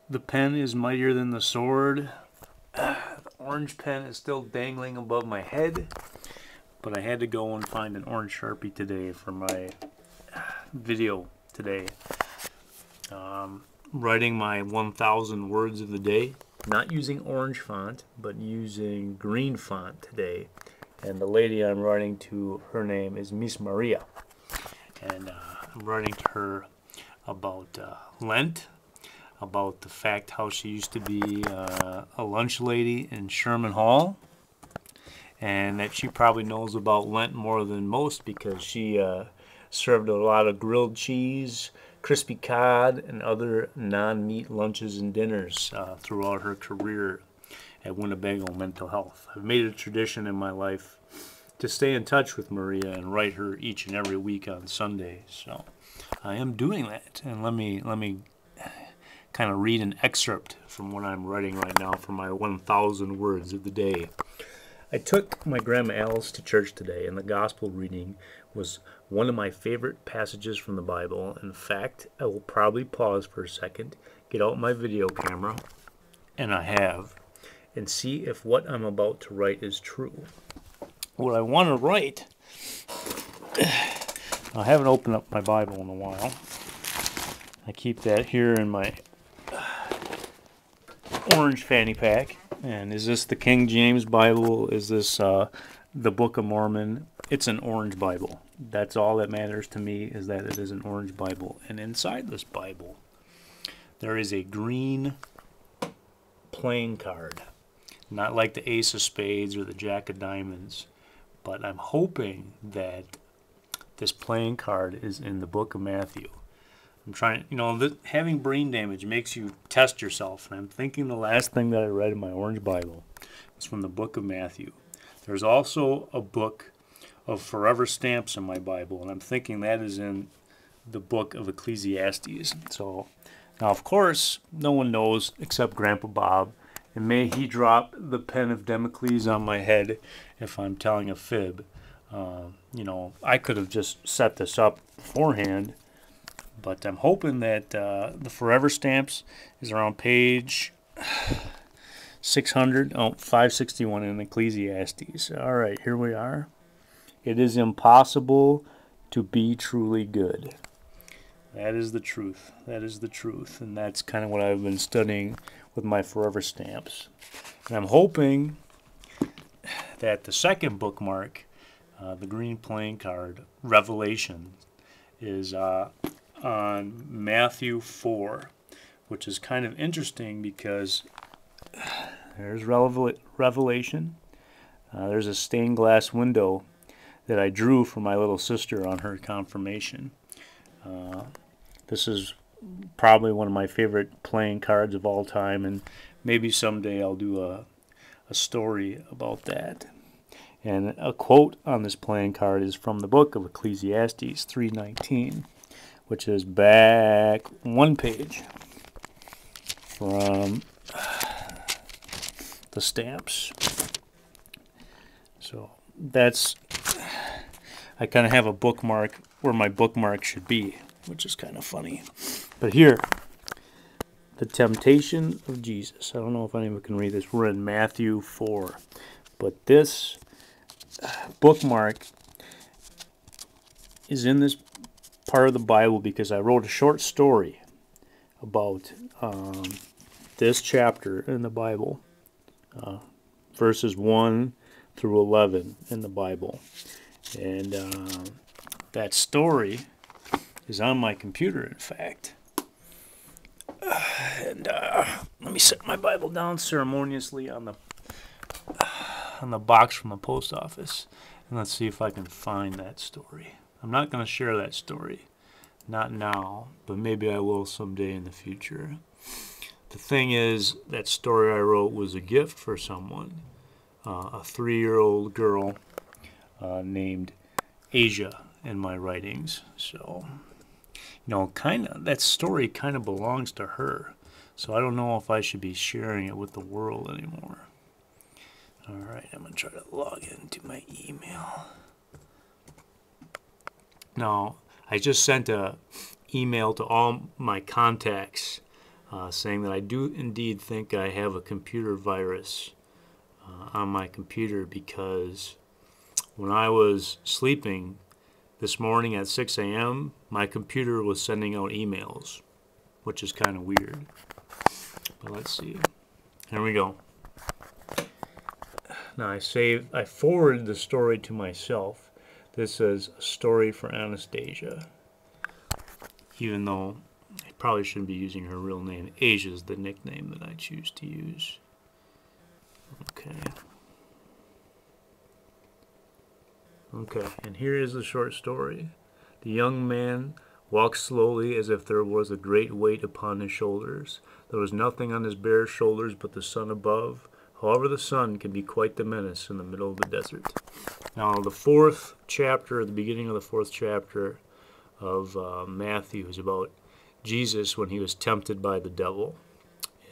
The pen is mightier than the sword. The orange pen is still dangling above my head, but I had to go and find an orange Sharpie today for my video today. Writing my 1,000 words of the day, not using orange font, but using green font today. And the lady I'm writing to, her name is Miss Maria. And I'm writing to her about Lent, about the fact how she used to be a lunch lady in Sherman Hall, and that she probably knows about Lent more than most because she served a lot of grilled cheese, crispy cod, and other non-meat lunches and dinners throughout her career at Winnebago Mental Health. I've made it a tradition in my life to stay in touch with Maria and write her each and every week on Sunday. So I am doing that, and let me kind of read an excerpt from what I'm writing right now for my 1,000 words of the day. I took my Grandma Alice to church today, and the gospel reading was one of my favorite passages from the Bible. In fact, I will probably pause for a second, get out my video camera, and I have, and see if what I'm about to write is true. What I want to write, I haven't opened up my Bible in a while. I keep that here in my orange fanny pack. And is this the King James Bible? Is this the Book of Mormon? It's an orange Bible. That's all that matters to me, is that it is an orange Bible. And inside this Bible, there is a green playing card. Not like the Ace of Spades or the Jack of Diamonds. But I'm hoping that this playing card is in the Book of Matthew. I'm trying, having brain damage makes you test yourself. And I'm thinking the last thing that I read in my orange Bible was from the Book of Matthew. There's also a book of forever stamps in my Bible, and I'm thinking that is in the book of Ecclesiastes. So, now of course, no one knows except Grandpa Bob, and may he drop the pen of Damocles on my head if I'm telling a fib. I could have just set this up beforehand, but I'm hoping that the forever stamps is around page 561 in Ecclesiastes. All right, here we are. It is impossible to be truly good. That is the truth. That is the truth. And that's kind of what I've been studying with my forever stamps. And I'm hoping that the second bookmark, the green playing card, Revelation, is on Matthew 4, which is kind of interesting because there's Revelation. There's a stained glass window that I drew for my little sister on her confirmation. This is probably one of my favorite playing cards of all time, and maybe someday I'll do a story about that. And a quote on this playing card is from the book of Ecclesiastes 3:19, which is back one page from the stamps. So that's, I kind of have a bookmark where my bookmark should be, which is kind of funny. But here, the temptation of Jesus. I don't know if anyone can read this. We're in Matthew 4. But this bookmark is in this part of the Bible because I wrote a short story about this chapter in the Bible, verses 1 through 11 in the Bible. And that story is on my computer, in fact. And let me set my Bible down ceremoniously on the box from the post office, and let's see if I can find that story. I'm not going to share that story, not now, but maybe I will someday in the future. The thing is, that story I wrote was a gift for someone, a 3-year-old girl named Asia in my writings. So, that story kind of belongs to her. So I don't know if I should be sharing it with the world anymore. All right, I'm going to try to log into my email. Now, I just sent an email to all my contacts saying that I do indeed think I have a computer virus on my computer, because when I was sleeping this morning at 6 a.m., my computer was sending out emails, which is kind of weird. But let's see. Here we go. Now I forwarded the story to myself. This is a story for Anastasia, even though I probably shouldn't be using her real name. Asia is the nickname that I choose to use. Okay. Okay, and here is the short story. The young man walked slowly as if there was a great weight upon his shoulders. There was nothing on his bare shoulders but the sun above. However, the sun can be quite the menace in the middle of the desert. Now, the fourth chapter, the beginning of the fourth chapter of Matthew is about Jesus when he was tempted by the devil.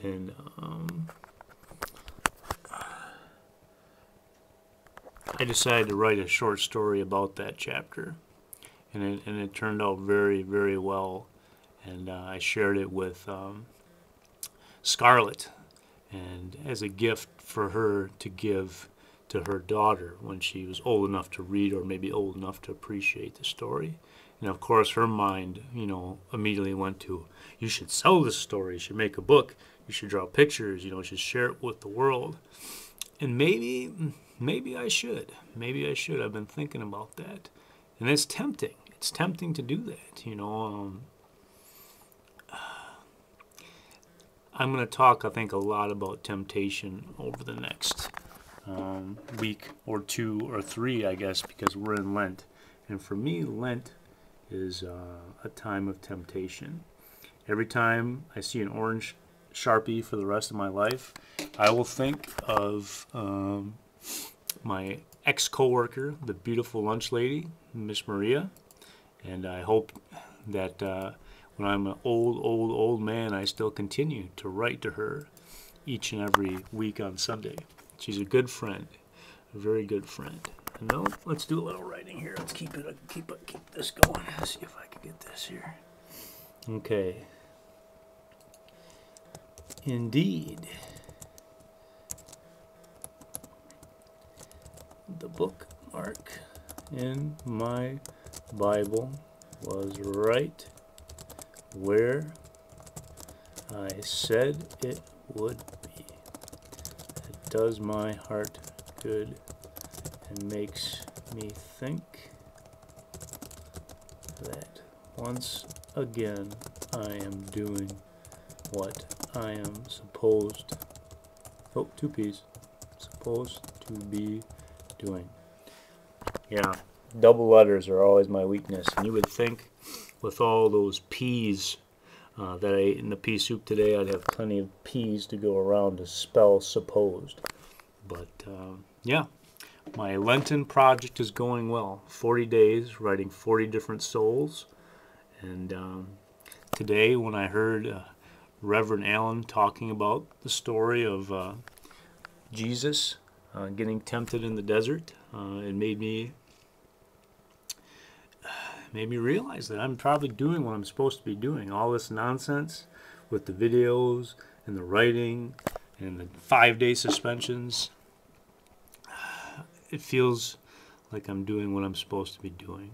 And I decided to write a short story about that chapter, and it turned out very, very well. And I shared it with Scarlett, and as a gift for her to give to her daughter when she was old enough to read, or maybe old enough to appreciate the story. And of course, her mind, immediately went to, you should sell this story, you should make a book, you should draw pictures, you should share it with the world. And maybe I should. Maybe I should. I've been thinking about that. And it's tempting. It's tempting to do that, I'm going to talk, I think, a lot about temptation over the next week or 2 or 3, I guess, because we're in Lent. And for me, Lent is a time of temptation. Every time I see an orange Sharpie for the rest of my life, I will think of my ex-coworker, the beautiful lunch lady, Miss Maria. And I hope that when I'm an old man, I still continue to write to her each and every week on Sunday. She's a good friend, a very good friend. And now let's do a little writing here. Let's keep this going. Let's see if I can get this here. Okay. Indeed, the bookmark in my Bible was right where I said it would be. It does my heart good and makes me think that once again I am doing what I am supposed to be doing. Yeah, double letters are always my weakness, and you would think with all those peas that I ate in the pea soup today, I'd have plenty of peas to go around to spell supposed. But yeah, my Lenten project is going well. 40 days, writing 40 different souls. And today, when I heard Reverend Allen talking about the story of Jesus getting tempted in the desert, it made me realize that I'm probably doing what I'm supposed to be doing. All this nonsense with the videos and the writing and the 5-day suspensions. It feels like I'm doing what I'm supposed to be doing.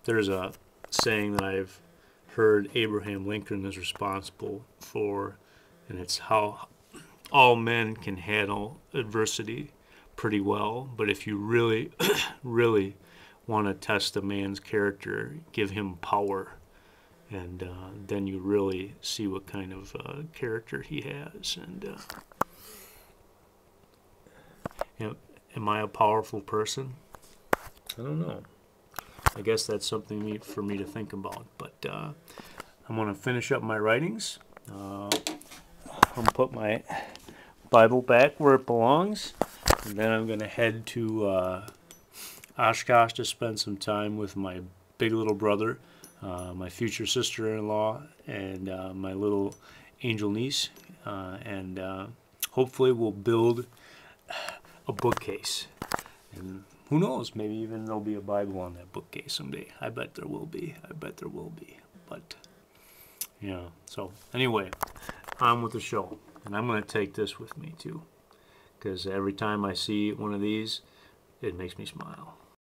There's a saying that I've heard Abraham Lincoln is responsible for, and it's how all men can handle adversity pretty well, but if you really, really want to test a man's character, give him power, and then you really see what kind of character he has. And am I a powerful person? I don't know. I guess that's something for me to think about. But I'm going to finish up my writings. I'm going to put my Bible back where it belongs, and then I'm going to head to Oshkosh to spend some time with my big little brother, my future sister-in-law, and my little angel niece, and hopefully we'll build a bookcase. And who knows, maybe even there'll be a Bible on that bookcase someday. I bet there will be. But Yeah, so anyway, on with the show. And I'm going to take this with me too, because every time I see one of these, it makes me smile.